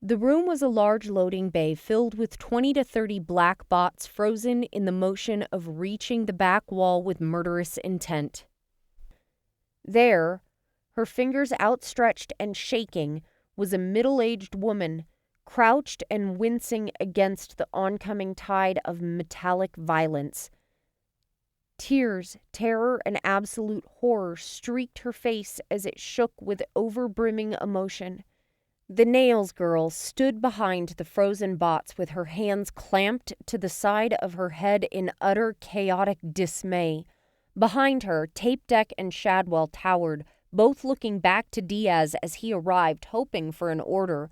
The room was a large loading bay filled with 20 to 30 black bots frozen in the motion of reaching the back wall with murderous intent. There, her fingers outstretched and shaking, was a middle-aged woman, crouched and wincing against the oncoming tide of metallic violence. Tears, terror, and absolute horror streaked her face as it shook with overbrimming emotion. The Nails girl stood behind the frozen bots with her hands clamped to the side of her head in utter chaotic dismay. Behind her, Tape Deck and Shadwell towered, both looking back to Diaz as he arrived, hoping for an order.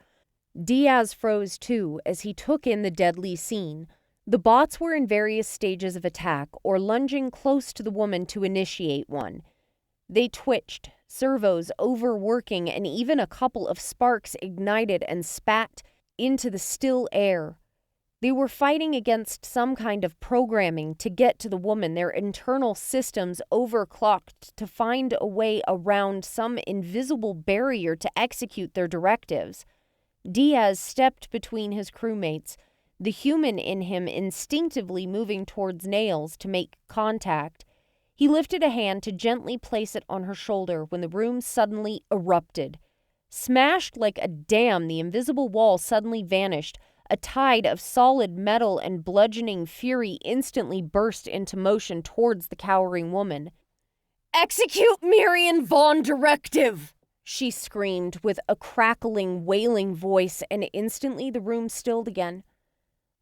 Diaz froze too as he took in the deadly scene. The bots were in various stages of attack or lunging close to the woman to initiate one. They twitched, servos overworking, and even a couple of sparks ignited and spat into the still air. They were fighting against some kind of programming to get to the woman, their internal systems overclocked to find a way around some invisible barrier to execute their directives. Diaz stepped between his crewmates, the human in him instinctively moving towards Nails to make contact. He lifted a hand to gently place it on her shoulder when the room suddenly erupted. Smashed like a dam, the invisible wall suddenly vanished. A tide of solid metal and bludgeoning fury instantly burst into motion towards the cowering woman. "Execute Marion Vaughn directive!" she screamed with a crackling, wailing voice, and instantly the room stilled again.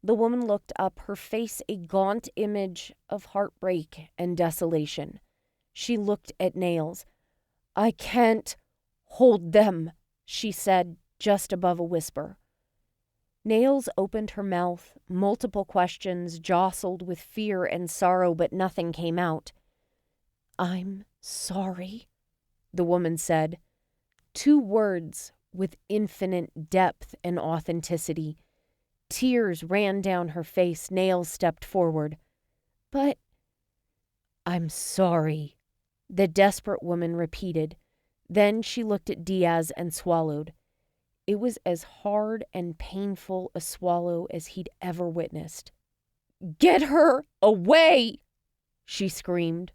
The woman looked up, her face a gaunt image of heartbreak and desolation. She looked at Nails. "I can't hold them," she said, just above a whisper. Nails opened her mouth. Multiple questions jostled with fear and sorrow, but nothing came out. "I'm sorry," the woman said. 2 words with infinite depth and authenticity. Tears ran down her face. Nails stepped forward. "But I'm sorry," the desperate woman repeated. Then she looked at Diaz and swallowed. It was as hard and painful a swallow as he'd ever witnessed. "Get her away!" she screamed,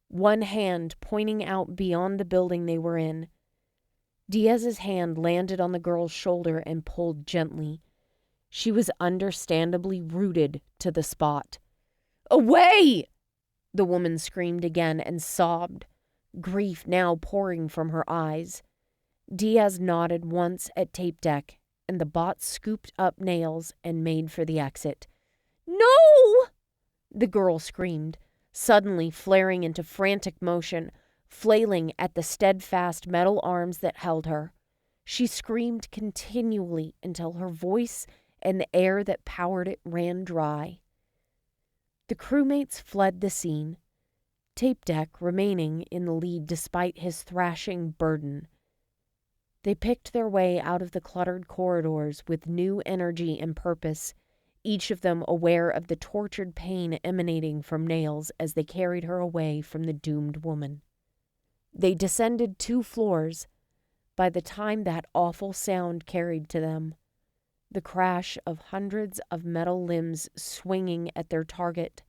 one hand pointing out beyond the building they were in. Diaz's hand landed on the girl's shoulder and pulled gently. She was understandably rooted to the spot. "Away!" the woman screamed again and sobbed, grief now pouring from her eyes. Diaz nodded once at Tape Deck, and the bot scooped up Nails and made for the exit. "No!" the girl screamed, suddenly flaring into frantic motion, flailing at the steadfast metal arms that held her. She screamed continually until her voice and the air that powered it ran dry. The crewmates fled the scene, Tape Deck remaining in the lead despite his thrashing burden. They picked their way out of the cluttered corridors with new energy and purpose, each of them aware of the tortured pain emanating from Nails as they carried her away from the doomed woman. They descended 2 floors. By the time that awful sound carried to them, the crash of hundreds of metal limbs swinging at their target,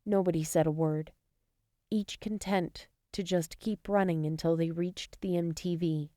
nobody said a word, each content to just keep running until they reached the MTV.